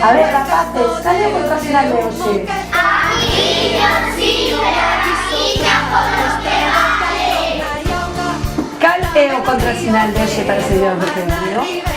A ver, rapaces, cal é o contrasinal de hoxe? Cal é o contrasinal de hoxe para ese día do referendo?